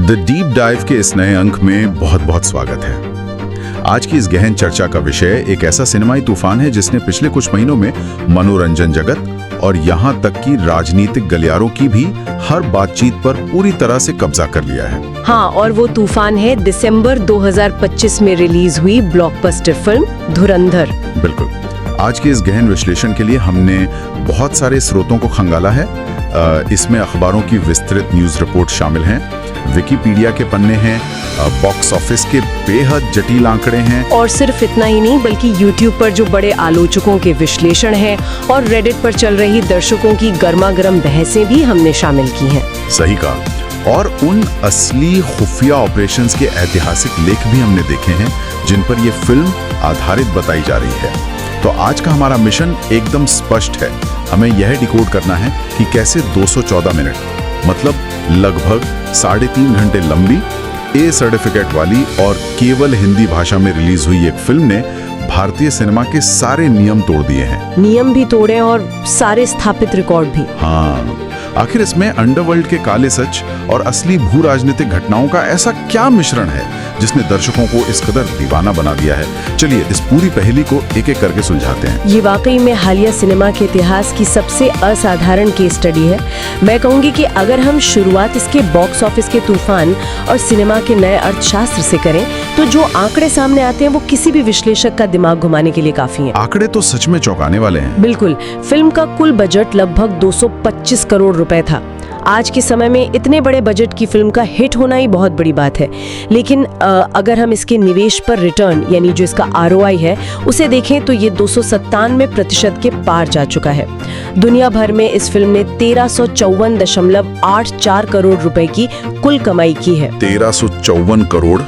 The deep dive के इस नए अंक में बहुत बहुत स्वागत है। आज की इस गहन चर्चा का विषय एक ऐसा सिनेमाई तूफान है जिसने पिछले कुछ महीनों में मनोरंजन जगत और यहाँ तक कि राजनीतिक गलियारों की भी हर बातचीत पर पूरी तरह से कब्जा कर लिया है। हाँ, और वो तूफान है दिसंबर 2025 में रिलीज हुई ब्लॉकबस्टर फिल्म धुरंधर। बिल्कुल। आज के इस गहन विश्लेषण के लिए हमने बहुत सारे स्रोतों को खंगाला है। इसमें अखबारों की विस्तृत न्यूज़ रिपोर्ट शामिल हैं, विकिपीडिया के पन्ने हैं, बॉक्स ऑफिस के बेहद जटिल आंकड़े हैं, और सिर्फ इतना ही नहीं बल्कि YouTube पर जो बड़े आलोचकों के विश्लेषण हैं और रेडिट पर चल रही दर्शकों की गर्मागर्म बहसें भी हमने शामिल की हैं। सही कहा। और उन असली खुफिया ऑपरेशंस के ऐतिहासिक लेख भी हमने देखे हैं जिन पर यह फिल्म आधारित बताई जा रही है। तो आज का हमारा मिशन एकदम स्पष्ट है। हमें यह डिकोड करना है कि कैसे 214 मिनट मतलब लगभग 3.5 घंटे लंबी ए सर्टिफिकेट वाली और केवल हिंदी भाषा में रिलीज हुई एक फिल्म ने भारतीय सिनेमा के सारे नियम तोड़ दिए हैं। नियम भी तोड़े और सारे स्थापित रिकॉर्ड भी। हाँ, आखिर इसमें अंडरवर्ल्ड के काले सच और असली भू राजनीतिक घटनाओं का ऐसा क्या मिश्रण है जिसने दर्शकों को इस कदर दीवाना बना दिया है। चलिए इस पूरी पहेली को एक एक करके सुलझाते हैं। ये वाकई में हालिया सिनेमा के इतिहास की सबसे असाधारण केस स्टडी है। मैं कहूंगी कि अगर हम शुरुआत इसके बॉक्स ऑफिस के तूफान और सिनेमा के नए अर्थशास्त्र से करें तो जो आंकड़े सामने आते हैं वो किसी भी विश्लेषक का दिमाग घुमाने के लिए काफी हैं। आंकड़े तो सच में चौंकाने वाले हैं। बिल्कुल। फिल्म का कुल बजट लगभग 225 करोड़ रुपए था। आज के समय में इतने बड़े बजट की फिल्म का हिट होना ही बहुत बड़ी बात है। लेकिन अगर हम इसके निवेश पर रिटर्न यानी जो इसका ROI है उसे देखें तो ये 297% के पार जा चुका है। दुनिया भर में इस फिल्म ने 1354.84 करोड़ रुपए की कुल कमाई की है। 1354 करोड़,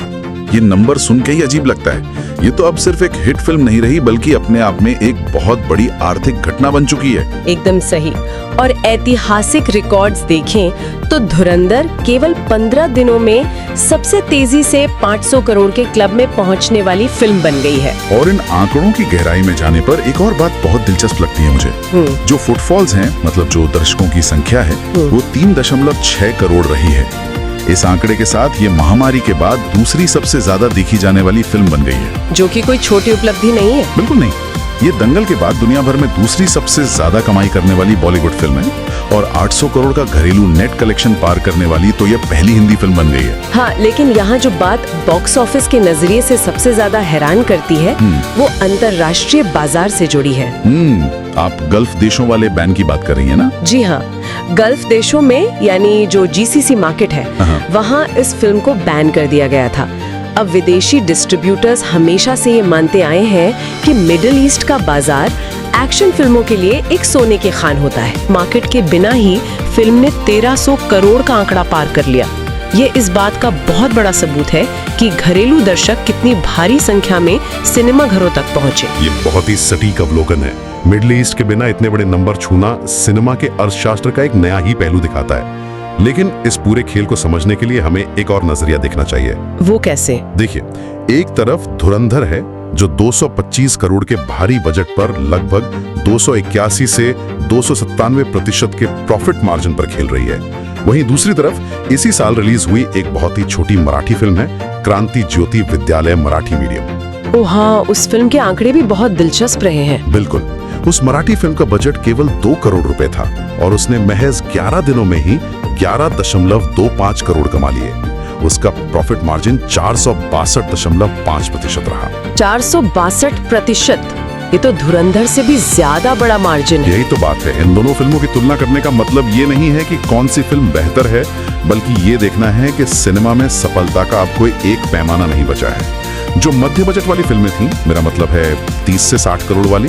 ये नंबर सुन के ही अजीब लगता है। ये तो अब सिर्फ एक हिट फिल्म नहीं रही बल्कि अपने आप में एक बहुत बड़ी आर्थिक घटना बन चुकी है। एकदम सही। और ऐतिहासिक रिकॉर्ड्स देखें तो धुरंधर केवल 15 दिनों में सबसे तेजी से 500 करोड़ के क्लब में पहुंचने वाली फिल्म बन गई है। और इन आंकड़ों की गहराई में जाने पर एक और बात बहुत दिलचस्प लगती है मुझे। जो फुटफॉल्स हैं, मतलब जो दर्शकों की संख्या है, वो 3.6 करोड़ रही है। इस आंकड़े के साथ ये महामारी के बाद दूसरी सबसे ज्यादा देखी जाने वाली फिल्म बन गई है, जो कि कोई छोटी उपलब्धि नहीं है। बिल्कुल नहीं। ये दंगल के बाद दुनिया भर में दूसरी सबसे ज्यादा कमाई करने वाली बॉलीवुड फिल्म है और 800 करोड़ का घरेलू नेट कलेक्शन पार करने वाली तो ये पहली हिंदी फिल्म बन गई है। हाँ, लेकिन यहाँ जो बात बॉक्स ऑफिस के नजरिए से सबसे ज्यादा हैरान करती है वो अंतर्राष्ट्रीय बाजार से जुड़ी है। आप गल्फ देशों वाले बैन की बात कर रही है ना? जी हाँ, गल्फ देशों में यानी जो GCC मार्केट है वहाँ इस फिल्म को बैन कर दिया गया था। अब विदेशी डिस्ट्रीब्यूटर्स हमेशा से ये मानते आए हैं कि मिडिल ईस्ट का बाजार एक्शन फिल्मों के लिए एक सोने के खान होता है। मार्केट के बिना ही फिल्म ने 1300 करोड़ का आंकड़ा पार कर लिया। ये इस बात का बहुत बड़ा सबूत है कि घरेलू दर्शक कितनी भारी संख्या में सिनेमा घरों तक पहुंचे। ये बहुत ही सटीक अवलोकन है। मिडिल ईस्ट के बिना इतने बड़े नंबर छूना सिनेमा के अर्थशास्त्र का एक नया ही पहलू दिखाता है। लेकिन इस पूरे खेल को समझने के लिए हमें एक और नजरिया देखना चाहिए। वो कैसे? देखिए, एक तरफ धुरंधर है जो 225 करोड़ के भारी बजट पर लगभग 281 से 297% के प्रॉफिट मार्जिन पर खेल रही है। वहीं दूसरी तरफ इसी साल रिलीज हुई एक बहुत ही छोटी मराठी फिल्म है, क्रांति ज्योति विद्यालय मराठी मीडियम। ओ हाँ, उस फिल्म के आंकड़े भी बहुत दिलचस्प रहे हैं। बिल्कुल। उस मराठी फिल्म का बजट केवल 2 करोड़ रुपए था और उसने महज 11 दिनों में ही 11.25 करोड़ कमा लिए। उसका प्रॉफिट मार्जिन 462.5% रहा। 462%? ये तो धुरंधर से भी ज्यादा बड़ा मार्जिन है। यही तो बात है। इन दोनों फिल्मों की तुलना करने का मतलब ये नहीं है कि कौन सी फिल्म बेहतर है, बल्कि ये देखना है कि सिनेमा में सफलता का अब कोई एक पैमाना नहीं बचा है। जो मध्य बजट वाली फिल्में थीं, मेरा मतलब है 30 से 60 करोड़ वाली,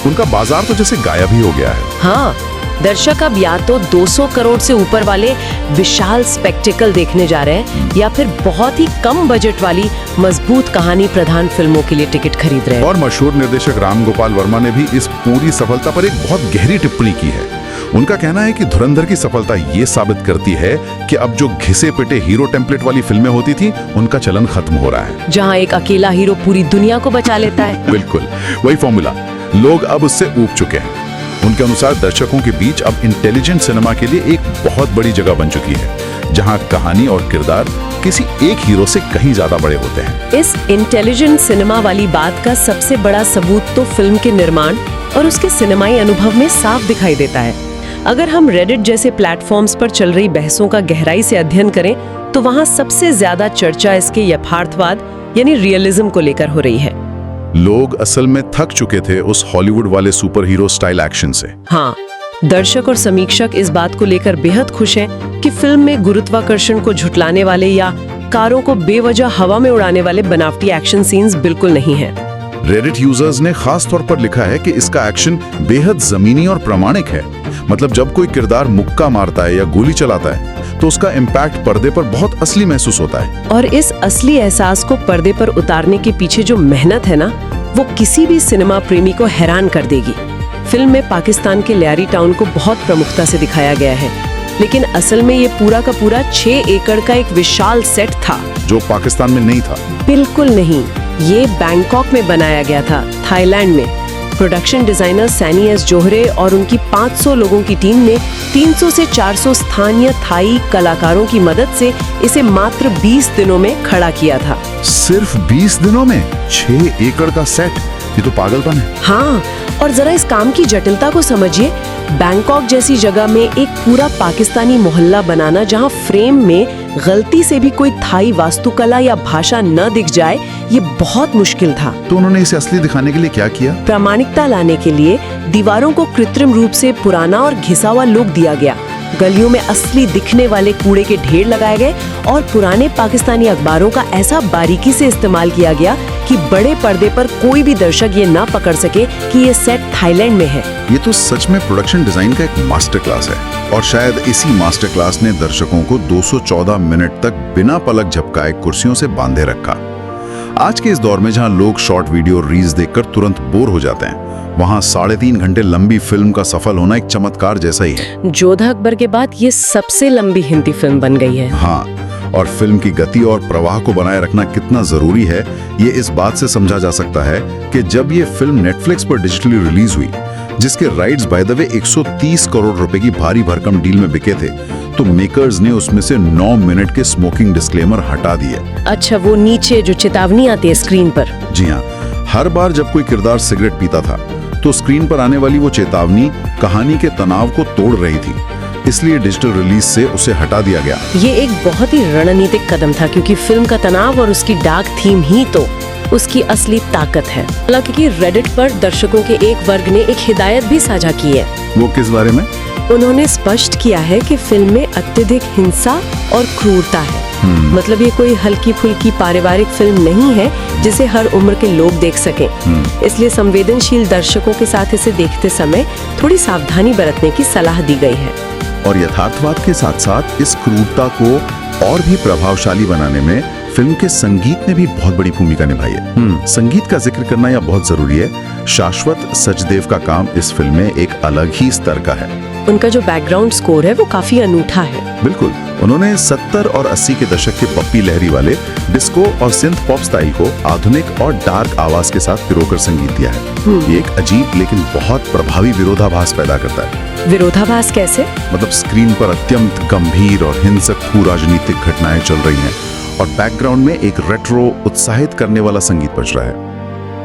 उनका बाजार तो जैसे गायब ही हो गया है। हाँ, दर्शक अब या तो 200 करोड़ से ऊपर वाले विशाल स्पेक्टिकल देखने जा रहे हैं या फिर बहुत ही कम बजट वाली मजबूत कहानी प्रधान फिल्मों के लिए टिकट खरीद रहे हैं। और मशहूर निर्देशक राम गोपाल वर्मा ने भी इस पूरी सफलता पर एक बहुत गहरी टिप्पणी की है। उनका कहना है कि धुरंधर की सफलता ये साबित करती है कि अब जो घिसे पिटे हीरो टेम्पलेट वाली फिल्में होती थी उनका चलन खत्म हो रहा है, जहाँ एक अकेला हीरो पूरी दुनिया को बचा लेता है। बिल्कुल वही फॉर्मूला। लोग अब उससे ऊब चुके हैं। उनके अनुसार दर्शकों के बीच अब इंटेलिजेंट सिनेमा के लिए एक बहुत बड़ी जगह बन चुकी है, जहां कहानी और किरदार किसी एक हीरो से कहीं ज्यादा बड़े होते हैं। इस इंटेलिजेंट सिनेमा वाली बात का सबसे बड़ा सबूत तो फिल्म के निर्माण और उसके सिनेमाई अनुभव में साफ दिखाई देता है। अगर हम रेडिट जैसे प्लेटफॉर्म्स पर चल रही बहसों का गहराई से अध्ययन करें तो वहाँ सबसे ज्यादा चर्चा इसके यथार्थवाद यानी रियलिज्म को लेकर हो रही है। लोग असल में थक चुके थे उस हॉलीवुड वाले सुपर हीरो स्टाइल एक्शन से। हाँ, दर्शक और समीक्षक इस बात को लेकर बेहद खुश हैं कि फिल्म में गुरुत्वाकर्षण को झुटलाने वाले या कारों को बेवजह हवा में उड़ाने वाले बनावटी एक्शन सीन्स बिल्कुल नहीं हैं। रेडिट यूजर्स ने खास तौर पर लिखा है कि इसका एक्शन बेहद जमीनी और प्रामाणिक है। मतलब जब कोई किरदार मुक्का मारता है या गोली चलाता है तो उसका इम्पैक्ट पर्दे पर बहुत असली महसूस होता है। और इस असली एहसास को पर्दे पर उतारने के पीछे जो मेहनत है ना, वो किसी भी सिनेमा प्रेमी को हैरान कर देगी। फिल्म में पाकिस्तान के लियारी टाउन को बहुत प्रमुखता से दिखाया गया है, लेकिन असल में ये पूरा का पूरा 6 एकड़ का एक विशाल सेट था जो पाकिस्तान में नहीं था। बिल्कुल नहीं, ये बैंकॉक में बनाया गया था, थाईलैंड में। प्रोडक्शन डिजाइनर सैनी एस जोहरे और उनकी 500 लोगों की टीम ने 300 से 400 स्थानीय थाई कलाकारों की मदद से इसे मात्र 20 दिनों में खड़ा किया था। सिर्फ 20 दिनों में 6 एकड़ का सेट, ये तो पागलपन है। हाँ, और जरा इस काम की जटिलता को समझिए। बैंकॉक जैसी जगह में एक पूरा पाकिस्तानी मोहल्ला बनाना जहाँ फ्रेम में गलती से भी कोई थाई वास्तुकला या भाषा न दिख जाए, ये बहुत मुश्किल था। तो उन्होंने इसे असली दिखाने के लिए क्या किया? प्रामाणिकता लाने के लिए दीवारों को कृत्रिम रूप से पुराना और घिसा हुआ लुक दिया गया। गलियों में असली दिखने वाले कूड़े के ढेर लगाए गए और पुराने पाकिस्तानी अखबारों का ऐसा बारीकी से इस्तेमाल किया गया कि बड़े पर्दे पर कोई भी दर्शक ये ना पकड़ सके कि ये सेट थाईलैंड में है। ये तो सच में प्रोडक्शन डिजाइन का एक मास्टर क्लास है, और शायद इसी मास्टर क्लास ने दर्शकों को 214 मिनट तक बिना पलक झपकाए कुर्सियों से बांधे रखा। आज के इस दौर में जहां लोग शॉर्ट वीडियो रील्स देखकर तुरंत बोर हो जाते हैं, वहां 3.5 घंटे लंबी फिल्म का सफल होना एक चमत्कार जैसा ही है। जोधा अकबर के बाद ये सबसे लंबी हिंदी फिल्म बन गई है। हाँ, और फिल्म की गति और प्रवाह को बनाए रखना कितना जरूरी है, ये इस बात से समझा जा सकता है कि जब ये फिल्म नेटफ्लिक्स पर डिजिटली रिलीज हुई, जिसके rights by the way 130 crore रुपए की भारी भरकम डील में बिके थे, तो मेकर्स ने उसमें से 9 मिनट के स्मोकिंग डिस्क्लेमर हटा दिए। अच्छा, वो नीचे जो चेतावनी आती है स्क्रीन पर? जी हाँ, हर बार जब कोई किरदार सिगरेट पीता था तो स्क्रीन पर आने वाली वो चेतावनी कहानी के तनाव को तोड़ रही थी, इसलिए डिजिटल रिलीज से उसे हटा दिया गया। ये एक बहुत ही रणनीतिक कदम था, क्योंकि फिल्म का तनाव और उसकी डार्क थीम ही तो उसकी असली ताकत है। हालांकि रेडिट पर दर्शकों के एक वर्ग ने एक हिदायत भी साझा की है। वो किस बारे में? उन्होंने स्पष्ट किया है कि फिल्म में अत्यधिक हिंसा और क्रूरता है। मतलब ये कोई हल्की फुल्की पारिवारिक फिल्म नहीं है जिसे हर उम्र के लोग देख सकें। इसलिए संवेदनशील दर्शकों के साथ इसे देखते समय थोड़ी सावधानी बरतने की सलाह दी गई है। और यथार्थवाद के साथ साथ इस क्रूरता को और भी प्रभावशाली बनाने में फिल्म के संगीत ने भी बहुत बड़ी भूमिका निभाई है। संगीत का जिक्र करना यह बहुत जरूरी है। शाश्वत सचदेव का काम इस फिल्म में एक अलग ही स्तर का है। उनका जो बैकग्राउंड स्कोर है वो काफी अनूठा है। बिल्कुल, उन्होंने 70 और 80 के दशक के पप्पी लहरी वाले डिस्को और सिंथ पॉप स्टाइल को आधुनिक और डार्क आवाज के साथ पिरोकर संगीत दिया है। ये एक अजीब लेकिन बहुत प्रभावी विरोधाभास पैदा करता है। विरोधाभास कैसे? मतलब स्क्रीन पर अत्यंत गंभीर और हिंसक राजनीतिक घटनाएं चल रही हैं और बैकग्राउंड में एक रेट्रो उत्साहित करने वाला संगीत बज रहा है।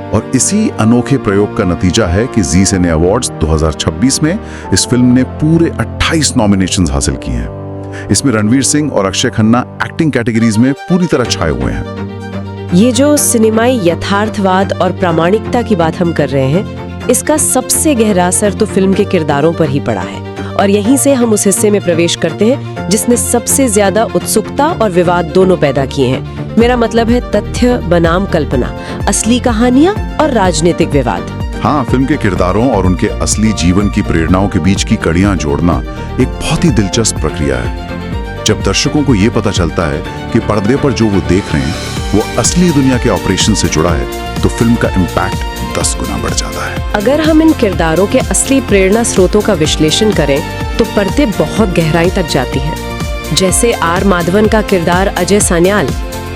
और इसी अनोखे प्रयोग का नतीजा है कि जी सिने अवार्ड्स 2026 में इस फिल्म ने पूरे 28 नॉमिनेशंस हासिल किए हैं। इसमें रणवीर सिंह और अक्षय खन्ना एक्टिंग कैटेगरीज में पूरी तरह छाए हुए हैं। ये जो सिनेमाई यथार्थवाद और प्रामाणिकता की बात हम कर रहे हैं, इसका सबसे गहरा असर तो फिल्म के किरदारों पर ही पड़ा है। और यहीं से हम उस हिस्से में प्रवेश करते हैं जिसने सबसे ज्यादा उत्सुकता और विवाद दोनों पैदा किए हैं। मेरा मतलब है तथ्य बनाम कल्पना, असली कहानियां और राजनीतिक विवाद। हाँ, फिल्म के किरदारों और उनके असली जीवन की प्रेरणाओं के बीच की कड़ियां जोड़ना एक बहुत ही दिलचस्प प्रक्रिया है। जब दर्शकों को ये पता चलता है कि पर्दे पर जो वो देख रहे हैं वो असली दुनिया के ऑपरेशन से जुड़ा है, तो फिल्म का इम्पैक्ट 10 गुना बढ़ जाता है। अगर हम इन किरदारों के असली प्रेरणा स्रोतों का विश्लेषण करें तो परतें बहुत गहराई तक जाती हैं। जैसे आर माधवन का किरदार अजय सान्याल,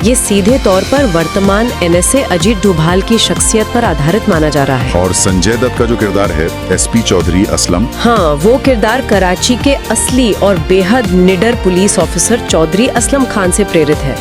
ये सीधे तौर पर वर्तमान NSA अजीत डोभाल की शख्सियत पर आधारित माना जा रहा है। और संजय दत्त का जो किरदार है SP चौधरी असलम, हाँ, वो किरदार कराची के असली और बेहद निडर पुलिस ऑफिसर चौधरी असलम खान से प्रेरित है,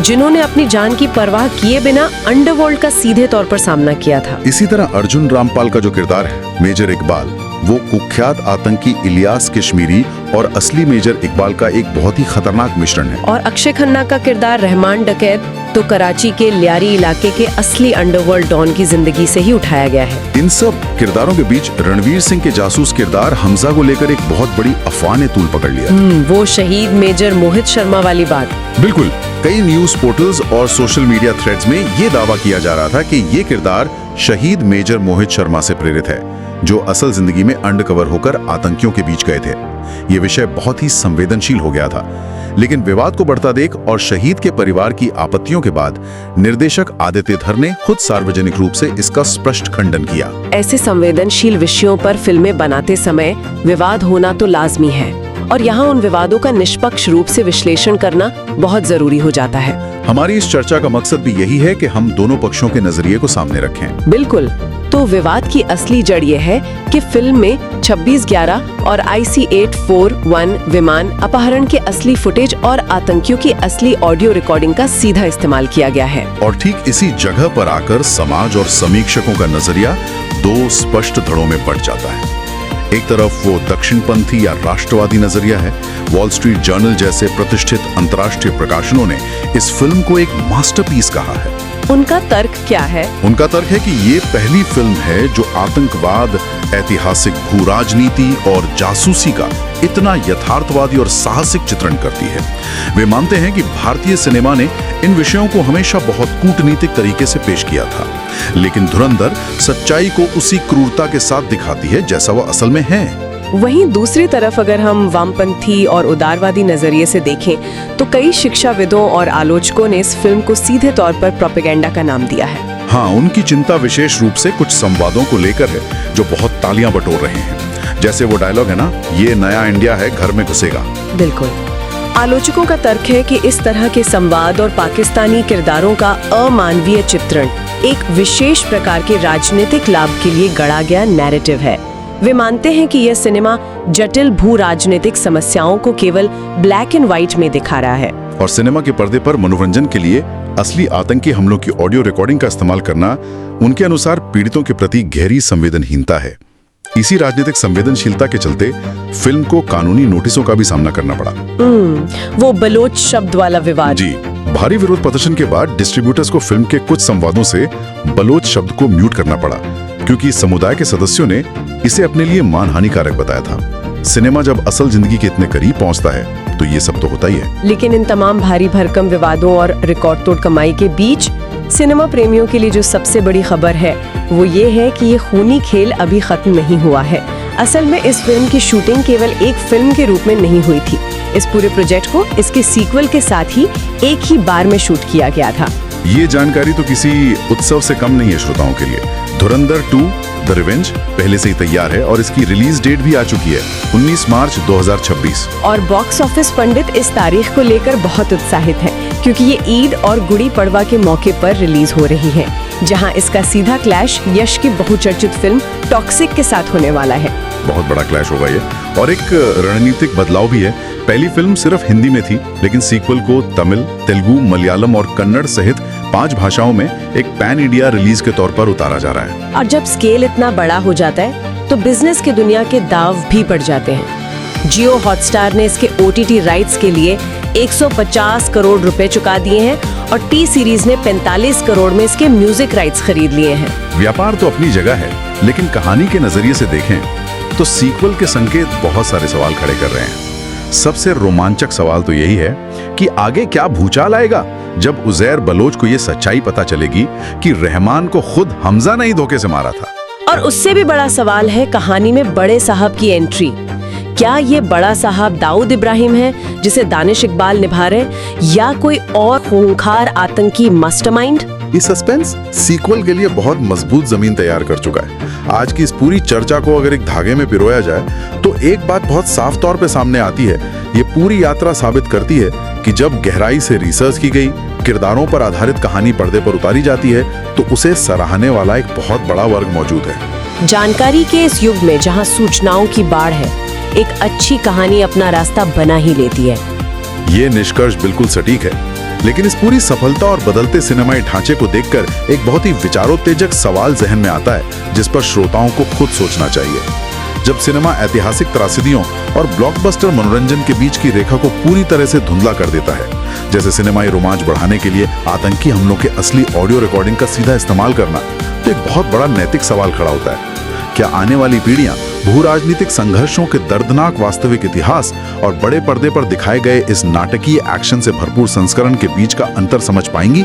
जिन्होंने अपनी जान की परवाह किए बिना अंडरवर्ल्ड का सीधे तौर पर सामना किया था। इसी तरह अर्जुन रामपाल का जो किरदार है मेजर इकबाल, वो कुख्यात आतंकी इलियास कश्मीरी और असली मेजर इकबाल का एक बहुत ही खतरनाक मिश्रण है। और अक्षय खन्ना का किरदार रहमान डकैत तो कराची के लियारी इलाके के असली अंडरवर्ल्ड डॉन की जिंदगी से ही उठाया गया है। इन सब किरदारों के बीच रणवीर सिंह के जासूस किरदार हमजा को लेकर एक बहुत बड़ी अफवाह ने तूल पकड़ लिया। वो शहीद मेजर मोहित शर्मा वाली बात। बिल्कुल, कई न्यूज पोर्टल्स और सोशल मीडिया थ्रेड्स में ये दावा किया जा रहा था कि ये किरदार शहीद मेजर मोहित शर्मा से प्रेरित है, जो असल जिंदगी में अंडरकवर होकर आतंकियों के बीच गए थे। ये विषय बहुत ही संवेदनशील हो गया था, लेकिन विवाद को बढ़ता देख और शहीद के परिवार की आपत्तियों के बाद निर्देशक आदित्य धर ने खुद सार्वजनिक रूप से इसका स्पष्ट खंडन किया। ऐसे संवेदनशील विषयों पर फिल्में बनाते समय विवाद होना तो लाजमी है, और यहाँ उन विवादों का निष्पक्ष रूप से विश्लेषण करना बहुत जरूरी हो जाता है। हमारी इस चर्चा का मकसद भी यही है कि हम दोनों पक्षों के नजरिए को सामने रखें। बिल्कुल। तो विवाद की असली जड़ ये है कि फिल्म में 26/11 और IC-841 विमान अपहरण के असली फुटेज और आतंकियों की असली ऑडियो रिकॉर्डिंग का सीधा इस्तेमाल किया गया है। और ठीक इसी जगह पर आकर समाज और समीक्षकों का नजरिया दो स्पष्ट धड़ों में बढ़ जाता है। एक तरफ वो दक्षिणपंथी या राष्ट्रवादी नजरिया है। वॉल स्ट्रीट जर्नल जैसे प्रतिष्ठित अंतर्राष्ट्रीय प्रकाशनों ने इस फिल्म को एक मास्टरपीस कहा है। उनका तर्क क्या है? उनका तर्क है कि ये पहली फिल्म है जो आतंकवाद, ऐतिहासिक भू राजनीति और जासूसी का इतना यथार्थवादी और साहसिक चित्रण करती है। वे मानते हैं कि भारतीय सिनेमा ने इन विषयों को हमेशा बहुत कूटनीतिक तरीके से पेश किया था, लेकिन धुरंधर सच्चाई को उसी क्रूरता के साथ दिखाती है जैसा वह असल में है। वहीं दूसरी तरफ अगर हम वामपंथी और उदारवादी नजरिए से देखें तो कई शिक्षाविदों और आलोचकों ने इस फिल्म को सीधे तौर पर प्रोपेगेंडा का नाम दिया है। हाँ, उनकी चिंता विशेष रूप से कुछ संवादों को लेकर है जो बहुत तालियां बटोर रहे हैं। जैसे वो डायलॉग है ना, ये नया इंडिया है, घर में घुसेगा। बिल्कुल। आलोचकों का तर्क है कि इस तरह के संवाद और पाकिस्तानी किरदारों का अमानवीय चित्रण एक विशेष प्रकार के राजनीतिक लाभ के लिए गढ़ा गया नैरेटिव है। वे मानते हैं कि यह सिनेमा जटिल भू राजनीतिक समस्याओं को केवल ब्लैक एंड व्हाइट में दिखा रहा है, और सिनेमा के पर्दे पर मनोरंजन के लिए असली आतंकी हमलों की ऑडियो रिकॉर्डिंग का इस्तेमाल करना उनके अनुसार पीड़ितों के प्रति गहरी संवेदनहीनता है। इसी राजनीतिक संवेदनशीलता के चलते फिल्म को कानूनी नोटिसों का भी सामना करना पड़ा। वो बलोच शब्द वाला विवाद। जी, भारी विरोध प्रदर्शन के बाद डिस्ट्रीब्यूटर्स को फिल्म के कुछ संवादों से बलोच शब्द को म्यूट करना पड़ा, क्योंकि समुदाय के सदस्यों ने इसे अपने लिए मानहानिकारक बताया था। सिनेमा जब असल जिंदगी के इतने करीब पहुंचता है तो ये सब तो होता ही है। लेकिन इन तमाम भारी भरकम विवादों और रिकॉर्ड तोड़ कमाई के बीच सिनेमा प्रेमियों के लिए जो सबसे बड़ी खबर है वो ये है कि ये खूनी खेल अभी खत्म नहीं हुआ है। असल में इस फिल्म की शूटिंग केवल एक फिल्म के रूप में नहीं हुई थी। इस पूरे प्रोजेक्ट को इसके सीक्वल के साथ ही एक ही बार में शूट किया गया था। ये जानकारी तो किसी उत्सव से कम नहीं है श्रोताओं के लिए। धुरंधर 2 द रिवेंज पहले से ही तैयार है और इसकी रिलीज डेट भी आ चुकी है, 19 मार्च 2026। और बॉक्स ऑफिस पंडित इस तारीख को लेकर बहुत उत्साहित है, क्योंकि ये ईद और गुड़ी पड़वा के मौके पर रिलीज हो रही है, जहां इसका सीधा क्लैश यश की बहुचर्चित फिल्म टॉक्सिक के साथ होने वाला है। बहुत बड़ा क्लैश होगा ये, और एक रणनीतिक बदलाव भी है। पहली फिल्म सिर्फ हिंदी में थी, लेकिन सीक्वल को तमिल, तेलुगु, मलयालम और कन्नड़ सहित 5 भाषाओं में एक पैन इंडिया रिलीज के तौर पर उतारा जा रहा है। और जब स्केल इतना बड़ा हो जाता है तो बिजनेस की दुनिया के दाव भी पड़ जाते हैं। जियो हॉटस्टार ने इसके OTT राइट्स के लिए 150 करोड़ रुपए चुका दिए हैं और टी सीरीज ने 45 करोड़ में इसके म्यूजिक राइट्स खरीद लिए हैं। व्यापार तो अपनी जगह है, लेकिन कहानी के नजरिए से देखें तो सीक्वल के संकेत बहुत सारे सवाल खड़े कर रहे हैं। सबसे रोमांचक सवाल तो यही है कि आगे क्या भूचाल आएगा जब उजैर बलोच को ये सच्चाई पता चलेगी कि रहमान को खुद हमजा ने ही धोखे से मारा था। और उससे भी बड़ा सवाल है कहानी में बड़े साहब की एंट्री। क्या ये बड़ा साहब दाऊद इब्राहिम है जिसे दानिश इकबाल निभा रहे, या कोई और खूंखार आतंकी मास्टरमाइंड? ये सस्पेंस सीक्वल के लिए बहुत मजबूत जमीन तैयार कर चुका है। आज की इस पूरी चर्चा को अगर एक धागे में पिरोया जाए तो एक बात बहुत साफ तौर पे सामने आती है। ये पूरी यात्रा साबित करती है कि जब गहराई से रिसर्च की गई, किरदारों पर आधारित कहानी पर्दे पर उतारी जाती है तो उसे सराहने वाला एक बहुत बड़ा वर्ग मौजूद है। जानकारी के इस युग में जहां सूचनाओं की बाढ़ है, एक अच्छी कहानी अपना रास्ता बना ही लेती है। ये निष्कर्ष बिल्कुल सटीक है, लेकिन इस पूरी सफलता और बदलते सिनेमाई ढांचे को देखकर एक बहुत ही विचारोत्तेजक सवाल जहन में आता है, जिस पर श्रोताओं को खुद सोचना चाहिए। जब सिनेमा ऐतिहासिक त्रासदियों और ब्लॉकबस्टर मनोरंजन के बीच की रेखा को पूरी तरह से धुंधला कर देता है, जैसे सिनेमाई रोमांच बढ़ाने के लिए आतंकी हमलों के असली ऑडियो रिकॉर्डिंग का सीधा इस्तेमाल करना, तो एक बहुत बड़ा नैतिक सवाल खड़ा होता है। क्या आने वाली पीढ़ियां भू राजनीतिक संघर्षों के दर्दनाक वास्तविक इतिहास और बड़े पर्दे पर दिखाए गए इस नाटकीय एक्शन से भरपूर संस्करण के बीच का अंतर समझ पाएंगी,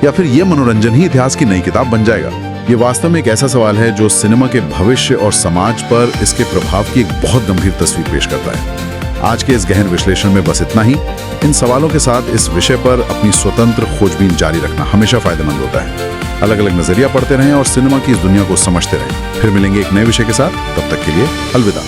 या फिर यह मनोरंजन ही इतिहास की नई किताब बन जाएगा? ये वास्तव में एक ऐसा सवाल है जो सिनेमा के भविष्य और समाज पर इसके प्रभाव की एक बहुत गंभीर तस्वीर पेश करता है। आज के इस गहन विश्लेषण में बस इतना ही। इन सवालों के साथ इस विषय पर अपनी स्वतंत्र खोजबीन जारी रखना हमेशा फायदेमंद होता है। अलग अलग नजरिया पढ़ते रहें और सिनेमा की इस दुनिया को समझते रहें। फिर मिलेंगे एक नए विषय के साथ, तब तक के लिए अलविदा।